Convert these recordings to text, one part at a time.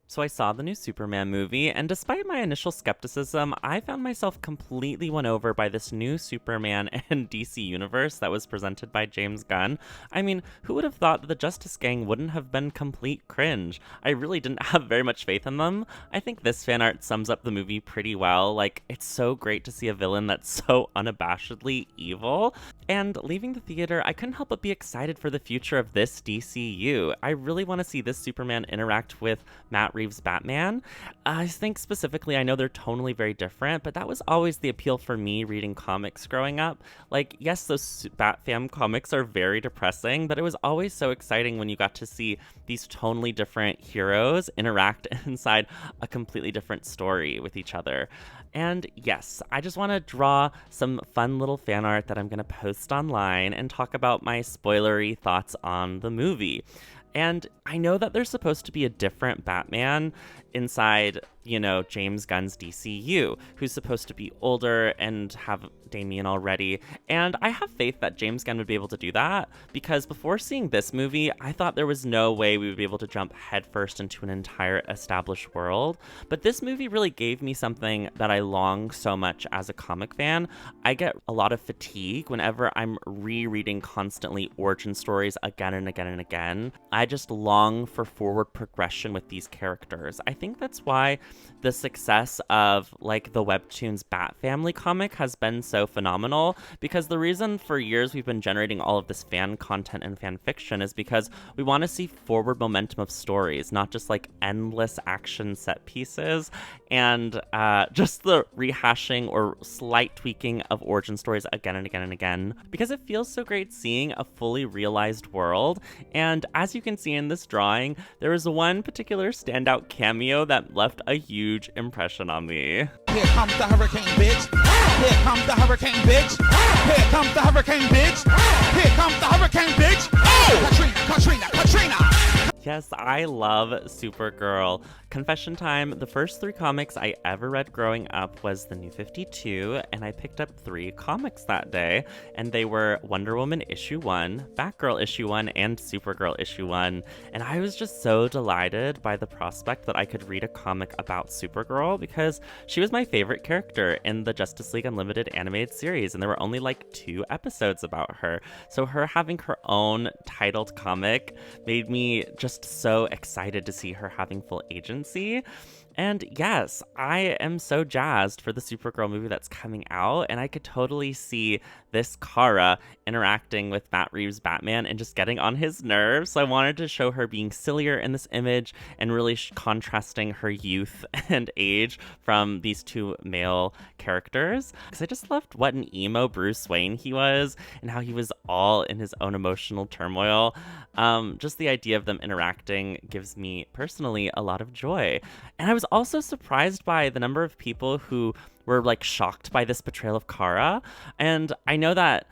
So I saw the new Superman movie, and despite my initial skepticism, I found myself completely won over by this new Superman and DC universe that was presented by James Gunn. I mean, who would have thought that the Justice Gang wouldn't have been complete cringe? I really didn't have very much faith in them. I think this fan art sums up the movie pretty well. Like, it's so great to see a villain that's so unabashedly evil. And leaving the theater, I couldn't help but be excited for the future of this DCU. I really want to see this Superman interact with Matt Reeves' Batman. I think specifically, I know they're tonally very different, but that was always the appeal for me reading comics growing up. Like, yes, those Bat-Fam comics are very depressing, but it was always so exciting when you got to see these tonally different heroes interact inside a completely different story with each other. And yes, I just want to draw some fun little fan art that I'm going to post online and talk about my spoilery thoughts on the movie. And I know that there's supposed to be a different Batman inside, James Gunn's DCU, who's supposed to be older and have Damian already. And I have faith that James Gunn would be able to do that, because before seeing this movie, I thought there was no way we would be able to jump headfirst into an entire established world. But this movie really gave me something that I long so much as a comic fan. I get a lot of fatigue whenever I'm rereading constantly origin stories again and again and again. I just long for forward progression with these characters. I think that's why the success of like the Webtoons Bat Family comic has been so phenomenal, because the reason for years we've been generating all of this fan content and fan fiction is because we want to see forward momentum of stories, not just like endless action set pieces and just the rehashing or slight tweaking of origin stories again and again and again, because it feels so great seeing a fully realized world. And as you can see in this drawing, there is one particular standout cameo that left a huge impression on me. Here comes the hurricane, bitch. Here comes the hurricane, bitch. Here comes the hurricane, bitch. Here comes the hurricane, bitch. Oh! Katrina. Yes, I love Supergirl. Confession time, the first 3 comics I ever read growing up was the New 52, and I picked up 3 comics that day, and they were Wonder Woman issue 1, Batgirl issue 1, and Supergirl issue 1, and I was just so delighted by the prospect that I could read a comic about Supergirl, because she was my favorite character in the Justice League Unlimited animated series, and there were only like 2 episodes about her, so her having her own titled comic made me just so excited to see her having full agency. And yes, I am so jazzed for the Supergirl movie that's coming out, and I could totally see this Kara interacting with Matt Reeves' Batman and just getting on his nerves. So I wanted to show her being sillier in this image and really contrasting her youth and age from these 2 male characters. Because I just loved what an emo Bruce Wayne he was and how he was all in his own emotional turmoil. Just the idea of them interacting gives me personally a lot of joy. And I was also surprised by the number of people who were like shocked by this portrayal of Kara. And I know that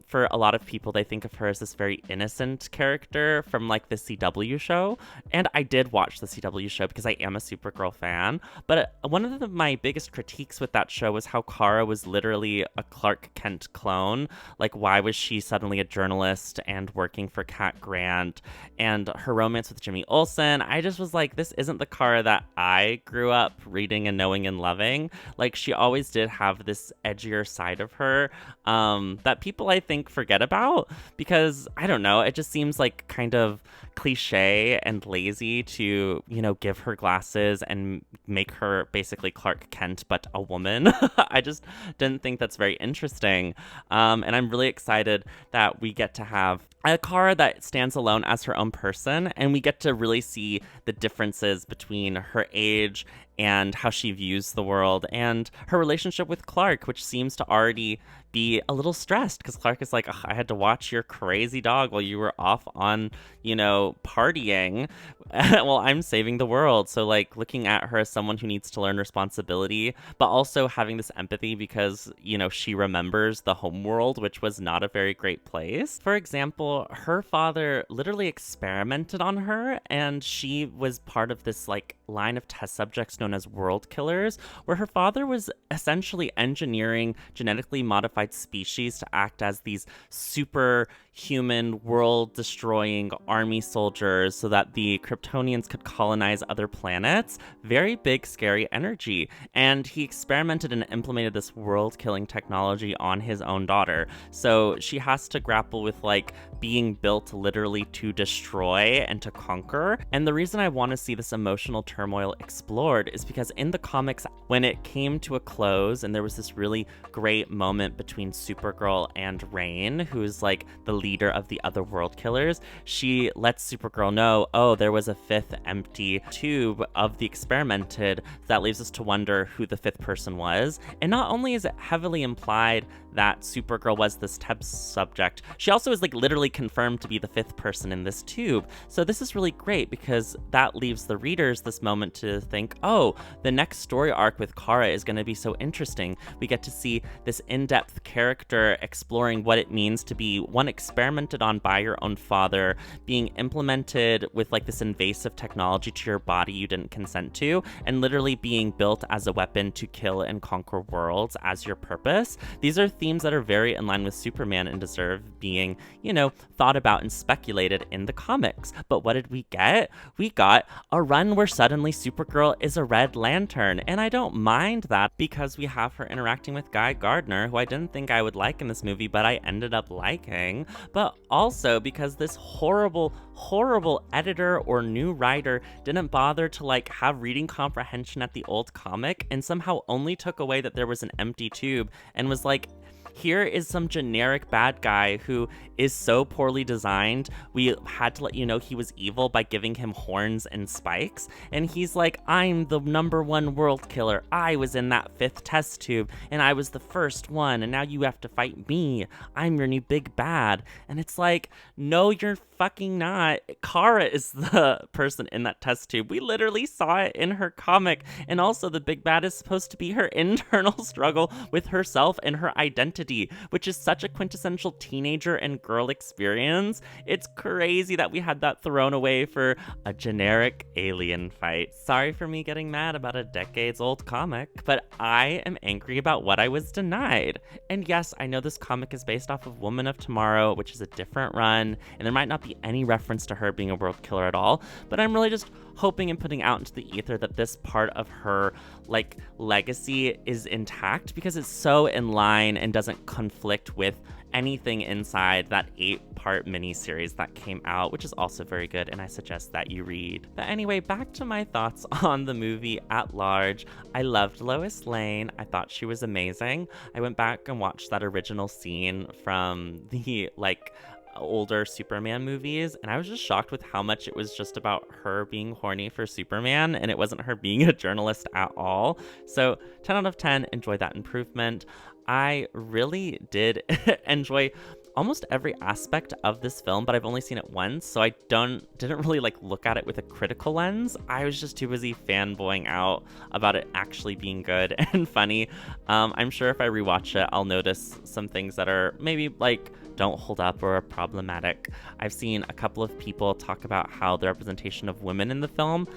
for a lot of people, they think of her as this very innocent character from like the CW show. And I did watch the CW show because I am a Supergirl fan. But one of my biggest critiques with that show was how Kara was literally a Clark Kent clone. Like, why was she suddenly a journalist and working for Cat Grant? And her romance with Jimmy Olsen, I just was like, this isn't the Kara that I grew up reading and knowing and loving. Like, she always did have this edgier side of her that people I think forget about, because I don't know, it just seems like kind of cliche and lazy to, give her glasses and make her basically Clark Kent but a woman. I just didn't think that's very interesting. And I'm really excited that we get to have a Kara that stands alone as her own person, and we get to really see the differences between her age and how she views the world and her relationship with Clark, which seems to already be a little stressed because Clark is like, I had to watch your crazy dog while you were off on, partying while I'm saving the world. So like looking at her as someone who needs to learn responsibility, but also having this empathy because, she remembers the home world, which was not a very great place. For example, her father literally experimented on her, and she was part of this like line of test subjects known known as world killers, where her father was essentially engineering genetically modified species to act as these superhuman, world-destroying army soldiers so that the Kryptonians could colonize other planets. Very big, scary energy. And he experimented and implemented this world-killing technology on his own daughter. So she has to grapple with, like, being built literally to destroy and to conquer. And the reason I want to see this emotional turmoil explored is because in the comics, when it came to a close and there was this really great moment between Supergirl and Reign, who's like the leader of the other world killers, she lets Supergirl know, oh, there was a fifth empty tube of the experimented. That leaves us to wonder who the fifth person was. And not only is it heavily implied that Supergirl was this test subject, she also is like literally confirmed to be the fifth person in this tube. So this is really great because that leaves the readers this moment to think, oh, the next story arc with Kara is going to be so interesting. We get to see this in-depth character exploring what it means to be one experimented on by your own father, being implemented with like this invasive technology to your body you didn't consent to, and literally being built as a weapon to kill and conquer worlds as your purpose. These are themes that are very in line with Superman and deserve being, you know, thought about and speculated in the comics. But what did we get? We got a run where suddenly Supergirl is a Red Lantern, and I don't mind that because we have her interacting with Guy Gardner, who I didn't think I would like in this movie, but I ended up liking. But also because this horrible editor or new writer didn't bother to like have reading comprehension at the old comic and somehow only took away that there was an empty tube and was like, here is some generic bad guy who is so poorly designed. We had to let you know he was evil by giving him horns and spikes. And he's like, I'm the #1 world killer. I was in that fifth test tube and I was the first one. And now you have to fight me. I'm your new big bad. And it's like, no, you're fucking not. Kara is the person in that test tube. We literally saw it in her comic. And also the big bad is supposed to be her internal struggle with herself and her identity, which is such a quintessential teenager and girl experience. It's crazy that we had that thrown away for a generic alien fight. Sorry for me getting mad about a decades-old comic, but I am angry about what I was denied. And yes, I know this comic is based off of Woman of Tomorrow, which is a different run, and there might not be any reference to her being a world killer at all, but I'm really just hoping and putting out into the ether that this part of her like legacy is intact because it's so in line and doesn't conflict with anything inside that 8-part miniseries that came out, which is also very good, and I suggest that you read. But anyway, back to my thoughts on the movie at large. I loved Lois Lane. I thought she was amazing. I went back and watched that original scene from the like older Superman movies, and I was just shocked with how much it was just about her being horny for Superman, and it wasn't her being a journalist at all. So 10 out of 10, enjoy that improvement. I really did enjoy almost every aspect of this film, but I've only seen it once, so I didn't really like look at it with a critical lens. I was just too busy fanboying out about it actually being good and funny. I'm sure if I rewatch it, I'll notice some things that are maybe like don't hold up or are problematic. I've seen a couple of people talk about how the representation of women in the film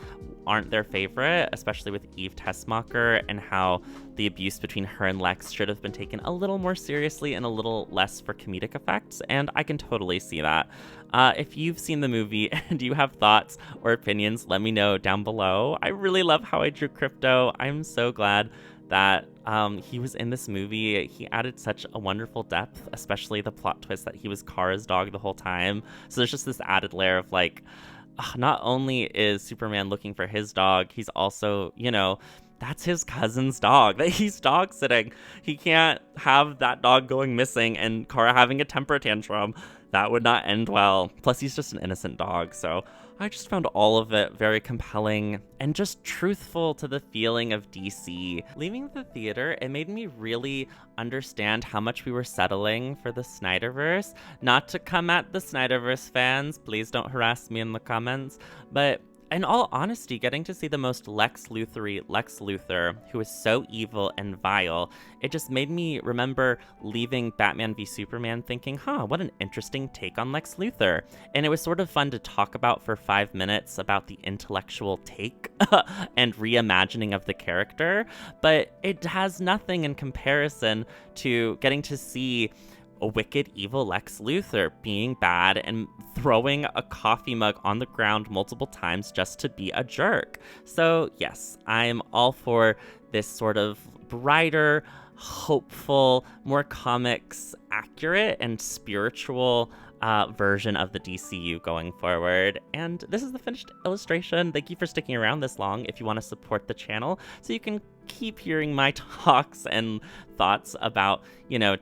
aren't their favorite, especially with Eve Tessmacher, and how the abuse between her and Lex should have been taken a little more seriously and a little less for comedic effects, and I can totally see that. If you've seen the movie and you have thoughts or opinions, let me know down below. I really love how I drew Crypto. I'm so glad that he was in this movie. He added such a wonderful depth, especially the plot twist that he was Kara's dog the whole time. So there's just this added layer of like, not only is Superman looking for his dog, he's also, you know, that's his cousin's dog that he's dog sitting. He can't have that dog going missing and Kara having a temper tantrum. That would not end well. Plus, he's just an innocent dog, so I just found all of it very compelling and just truthful to the feeling of DC. Leaving the theater, it made me really understand how much we were settling for the Snyderverse. Not to come at the Snyderverse fans, please don't harass me in the comments, but In all honesty, getting to see the most Lex Luthor-y Lex Luthor, who is so evil and vile, it just made me remember leaving Batman v Superman thinking, what an interesting take on Lex Luthor. And it was sort of fun to talk about for 5 minutes about the intellectual take and reimagining of the character, but it has nothing in comparison to getting to see a wicked, evil Lex Luthor being bad and throwing a coffee mug on the ground multiple times just to be a jerk. So yes, I'm all for this sort of brighter, hopeful, more comics accurate and spiritual version of the DCU going forward. And this is the finished illustration. Thank you for sticking around this long if you want to support the channel so you can keep hearing my talks and thoughts about,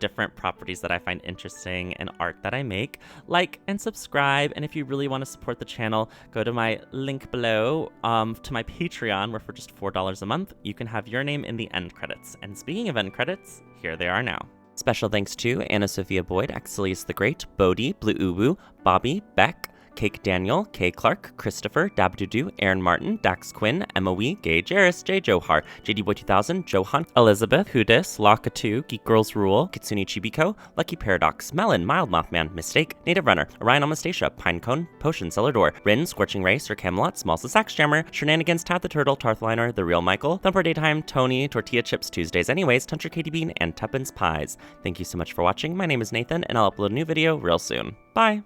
different properties that I find interesting and art that I make. Like and subscribe, and if you really want to support the channel, go to my link below to my Patreon, where for just $4 a month, you can have your name in the end credits. And speaking of end credits, here they are now. Special thanks to Anna Sophia Boyd, Axelius the Great, Bodhi, Blue Uwu, Bobby, Beck, Cake Daniel, K. Clark, Christopher, Dabdudu, Aaron Martin, Dax Quinn, Emma Wee, Gay Jarris, J. Johar, JD Boy 2000, Johan, Elizabeth, Hudis, Laka2, Geek Girls Rule, Kitsune Chibiko, Lucky Paradox, Melon, Mild Mothman, Mistake, Native Runner, Orion Amastasia, Pinecone, Potion, Cellador, Rin, Scorching Ray, Sir Camelot, Small Sax Jammer, Shenanigans, Tad the Turtle, Tarthliner, The Real Michael, Thumper Daytime, Tony, Tortilla Chips Tuesdays Anyways, Tuncher Katie Bean, and Tuppence Pies. Thank you so much for watching. My name is Nathan, and I'll upload a new video real soon. Bye!